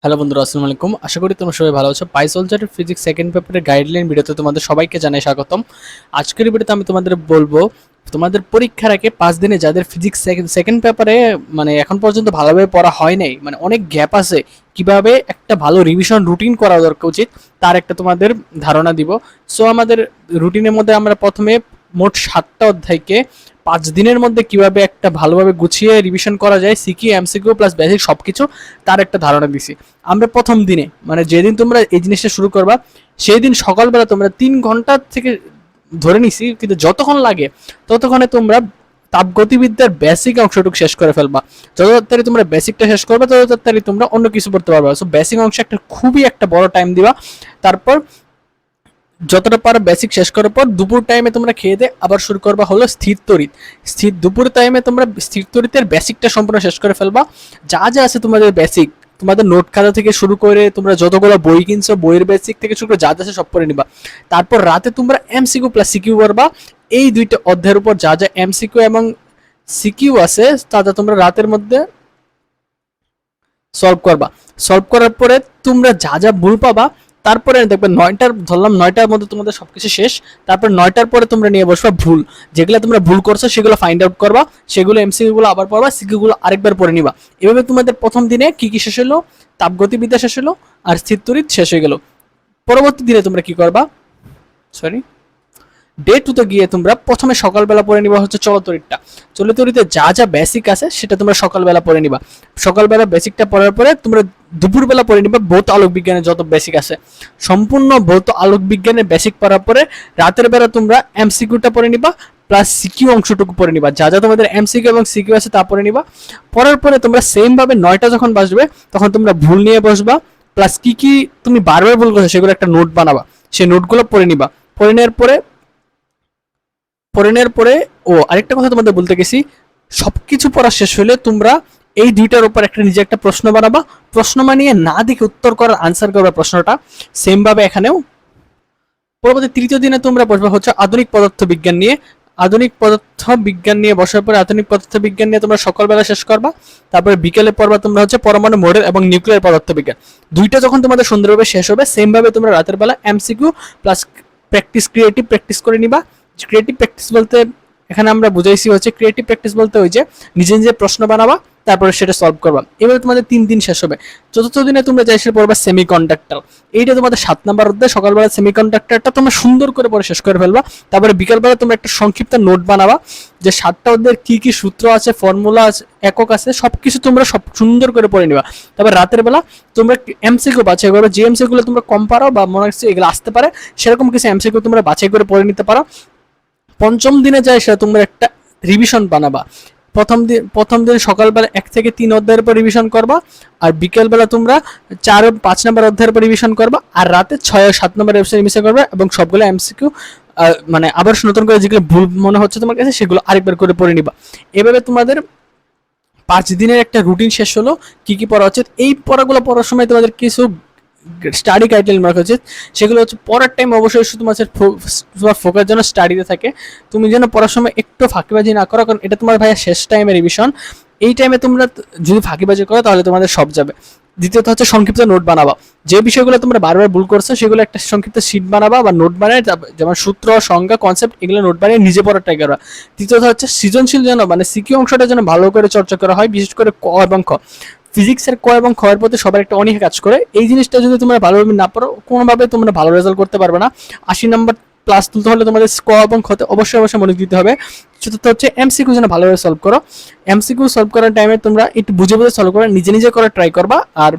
Hello বন্ধুরা, আসসালামু আলাইকুম। আশা করি তোমরা সবাই ভালো আছো। পাইসোলজার ফিজিক্স সেকেন্ড পেপারের গাইডলাইন ভিডিওতে তোমাদের সবাইকে জানাই স্বাগতম। আজকের ভিডিওতে আমি তোমাদের বলবো তোমাদের পরীক্ষার আগে 5 দিনে যাদের ফিজিক্স সেকেন্ড পেপারে মানে এখন পর্যন্ত ভালোভাবে পড়া হয় নাই, মানে অনেক গ্যাপ আছে, কিভাবে একটা ভালো রিভিশন রুটিন করা দরকার উচিত তার একটা তোমাদের ধারণা দিব। সো আমাদের রুটিনের মধ্যে আমরা প্রথমে মোট 7টা অধ্যায়কে 5 দিনের মধ্যে কিভাবে একটা ভালোভাবে গুছিয়ে রিভিশন করা যায়, সিকি এমসিকিউ প্লাস বেসিক সবকিছু তার একটা ধারণা দিছি। আমরা প্রথম দিনে মানে যেদিন তোমরা এই জিনিসটা শুরু করবা সেই দিন সকালবেলা তোমরা 3 ঘন্টা থেকে ধরে নিছি, কিন্তু যতক্ষণ লাগে ততক্ষণে তোমরা তাপগতিবিদ্যার বেসিক অংশটুকু শেষ করে ফেলবা। যত তাড়াতাড়ি তোমরা বেসিকটা শেষ করবে তত তাড়াতাড়ি তোমরা অন্য কিছু পড়তে পারবা। সো বেসিক অংশ একটা খুবই একটা বড় টাইম দিবা। তারপর যতটা পারো বেসিক শেষ করার পর দুপুর টাইমে তোমরা খেয়ে দিয়ে আবার শুরু করবা হলো স্থির তড়িৎ। দুপুর টাইমে তোমরা স্থির তড়িতের বেসিকটা সম্পূর্ণ শেষ করে ফেলবা। যা যা আছে তোমাদের বেসিক, তোমাদের নোট খাতা থেকে শুরু করে তোমরা যতগুলো বই কিনছো বইয়ের বেসিক থেকে শুরু করে যা যা আছে সব পড়ে নিবা। তারপর রাতে তোমরা এমসিকিউ প্লাস সিকিউ করবা। এই দুইটা অধ্যায়ের উপর যা যা এমসিকিউ এবং সিকিউ আছে তা যা তোমরা রাতের মধ্যে সলভ করবা। সলভ করার পরে তোমরা যা যা ভুল পাবা তারপরে দেখবে 9টার ধরলাম 9টার মধ্যে তোমাদের সবকিছু শেষ। তারপর 9টার পরে তোমরা নিয়ে বসবা ভুল, যেগুলো তোমরা ভুল করছো সেগুলো ফাইন্ড আউট করবা, সেগুলো এমসিকিউ গুলো আবার পড়বা, সিকিউ গুলো আরেকবার পড়ে নিবা। এভাবে তোমাদের প্রথম দিনে কি কি শেষ হলো, তাপগতিবিদ্যা শেষ হলো আর স্থির তড়িৎ শেষ হয়ে গেল। পরবর্তী দিনে তোমরা কি করবা, সরি ডে 2তে গিয়ে তোমরা প্রথমে সকালবেলা পড়ে নিবা হচ্ছে চলতরিৎটা। চলতরিতে যা যা বেসিক আছে সেটা তোমরা সকালবেলা পড়ে নিবা। সকালবেলা বেসিকটা পড়ার পরে তোমরা দুপুরবেলা পড়ে নিবা ভৌত আলোক বিজ্ঞানের যত বেসিক আছে। সম্পূর্ণ ভৌত আলোক বিজ্ঞানের বেসিক পড়ার পরে রাতের বেলা তোমরা এমসিকিউটা পড়ে নিবা প্লাস সিকিউ অংশটুকু পড়ে নিবা। যা যা তোমাদের এমসিকিউ এবং সিকিউ আছে তা পড়ে নিবা। পড়ার পরে তোমরা সেম ভাবে 9টা যখন বাজবে তখন তোমরা ভুল নিয়ে বসবা, প্লাস কি কি তুমি বারবার ভুল করছো সেগুলো একটা নোট বানাবা, সেই নোটগুলো পড়ে নিবা। পড়ে নেওয়ার পরে আরেকটা কথা তোমাদের বলতে গেছি, সবকিছু পড়া শেষ হলে তোমরা এই দুইটার উপর নিজে একটা প্রশ্ন বানাবা। প্রশ্ন বানিয়ে না দেখে উত্তর করার আনসার করবা প্রশ্নটা। সেম ভাবে এখানেও পরবর্তী তৃতীয় দিনে তোমরা বসবে হচ্ছে আধুনিক পদার্থ বিজ্ঞান নিয়ে। আধুনিক পদার্থ বিজ্ঞান নিয়ে বসার পরে আধুনিক পদার্থ বিজ্ঞান নিয়ে তোমরা সকালবেলা শেষ করবা। তারপরে বিকেলে পড়বা তোমরা হচ্ছে পরমাণু মডেল এবং নিউক্লিয়ার পদার্থ বিজ্ঞান। দুইটা যখন তোমাদের সুন্দরভাবে শেষ হবে সেম ভাবে তোমরা রাতের বেলা এমসিকিউ প্লাস ক্রিয়েটিভ প্র্যাকটিস করে নিবা। ক্রিয়েটিভ প্র্যাকটিস বলতে এখানে আমরা বুঝাইছি হচ্ছে ক্রিয়েটিভ প্র্যাকটিস বলতে ওই যে নিজে নিজে প্রশ্ন বানাবা তারপরে সেটা সলভ করবা। এভাবে তোমাদের 3 দিন শেষ হবে। চতুর্থ দিনে তোমরা যাই সে পড়বা সেমিকন্ডাক্টর। এইটা তোমাদের 7 নম্বর অধ্যায়। সকালবেলা সেমিকন্ডাক্টরটা তোমরা সুন্দর করে পড়ে শেষ করে ফেলবা। তারপরে বিকালবেলা তোমরা একটা সংক্ষিপ্ত নোট বানাবা যে 7টা অধ্যায়ের কি কি সূত্র আছে, ফর্মুলা আছে, একক আছে, সবকিছু তোমরা সব সুন্দর করে পড়ে নিবা। তারপর রাতের বেলা তোমরা এমসিকিউ বাছাই করবে, যে এমসিকিউ গুলো তোমরা কম পারো বা মনে হচ্ছে এগুলো আসতে পারে সেরকম কিছু এমসিকিউ তোমরা বাছাই করে পড়ে নিতে পারো। পঞ্চম দিনে যায় সেটা তোমরা একটা রিভিশন বানাবা। প্রথম দিন সকালবেলা 1 থেকে 3 অধ্যায়ের উপর রিভিশন করবা, আর বিকেলবেলা তোমরা 4 ও 5 নম্বর অধ্যায়ের উপর রিভিশন করবা, আর রাতে 6 ও 7 নম্বর রিভিশন করবা এবং সবগুলো এমসিকিউ মানে আবার নতুন করে যেগুলো ভুল মনে হচ্ছে তোমার কাছে সেগুলো আরেকবার করে পড়ে নিবা। এভাবে তোমাদের 5 দিনের একটা রুটিন শেষ হলো। কি কি পড়া উচিত, এই পড়াগুলো পড়ার সময় তোমাদের কিছু স্টাডি গাইডলাইন রাখা উচিত। সেগুলো হচ্ছে পড়ার টাইম অবশ্যই তোমার ফোকাস যেন স্টাডিতে থাকে। তুমি যেন পড়ার সময় একটু ফাঁকিবাজি না করো, কারণ এটা তোমার ভাইয়া শেষ টাইমের রিভিশন। এই টাইমে তোমরা যদি ফাঁকিবাজি করো তাহলে তোমাদের সব যাবে। দ্বিতীয়ত হচ্ছে সংক্ষিপ্ত নোট বানাবা। যে বিষয়গুলো তোমরা বারবার ভুল করছো সেগুলো একটা সংক্ষিপ্ত শিট বানাবা বা নোট বানায়, যেমন সূত্র, সংজ্ঞা, কনসেপ্ট এগুলো নোট বানিয়ে নিজে পড়ার ট্রাই করবা। তৃতীয়ত হচ্ছে সৃজনশীল যেন মানে সিকিউ অংশটা যেন ভালো করে চর্চা করা হয়, বিশেষ করে ক এবং খ। ফিজিক্সের ক এবং খ এর প্রতি সবার একটা অনীহা কাজ করে। এই জিনিসটা যদি তোমরা ভালোভাবে না পারো কোনোভাবে তোমরা ভালো রেজাল্ট করতে পারবে না। 80 নম্বর প্লাস তুলতে হলে তোমাদের ক এবং খতে অবশ্যই মনোযোগ দিতে হবে। চতুর্থ হচ্ছে এমসিকিউ যেন ভালোভাবে সলভ করো। এমসিকিউ সলভ করার টাইমে তোমরা একটু বুঝে বুঝে সলভ করো, নিজে নিজে করার ট্রাই করবা। আর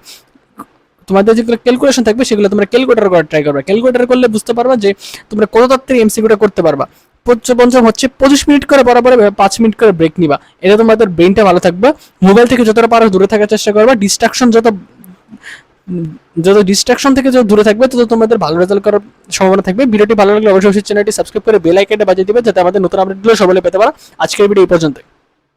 তোমাদের যেগুলো ক্যালকুলেশন থাকবে সেগুলো তোমরা ক্যালকুলেটর করার ট্রাই করবা। ক্যালকুলেটর করলে বুঝতে পারবা যে তোমরা কত তাড়াতাড়ি এমসিকিউটা করতে পারবা। পঞ্চম হচ্ছে 25 মিনিট করে বরাবর 5 মিনিট করে ব্রেক নিবা। এটা তোমাদের ব্রেনটা ভালো থাকবে। মোবাইল থেকে যতটা পারো দূরে থাকার চেষ্টা করবা। যত ডিস্ট্রাকশন থেকে যত দূরে থাকবে তত তোমাদের ভালো রেজাল্ট করার সম্ভাবনা থাকবে। ভিডিওটি ভালো লাগলে অবশ্যই চ্যানেলটি সাবস্ক্রাইব করে বেল আইকনটা বাজিয়ে দিবে যাতে আমাদের নতুন আপডেটগুলো সবাই পেতে পারো। আজকের ভিডিও এই পর্যন্ত।